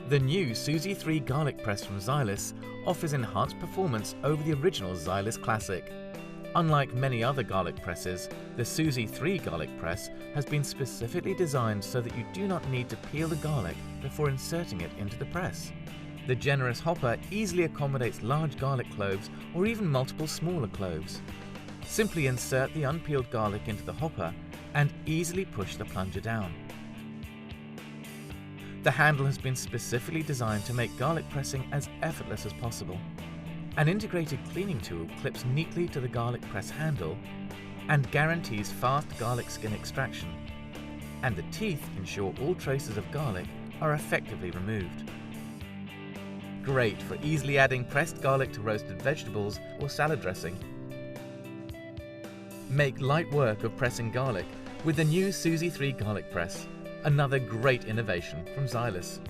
The new Susi 3 garlic press from ZYLISS offers enhanced performance over the original ZYLISS Classic. Unlike many other garlic presses, the Susi 3 garlic press has been specifically designed so that you do not need to peel the garlic before inserting it into the press. The generous hopper easily accommodates large garlic cloves or even multiple smaller cloves. Simply insert the unpeeled garlic into the hopper and easily push the plunger down. The handle has been specifically designed to make garlic pressing as effortless as possible. An integrated cleaning tool clips neatly to the garlic press handle and guarantees fast garlic skin extraction. And the teeth ensure all traces of garlic are effectively removed. Great for easily adding pressed garlic to roasted vegetables or salad dressing. Make light work of pressing garlic with the new Susi 3 garlic press, another great innovation from ZYLISS.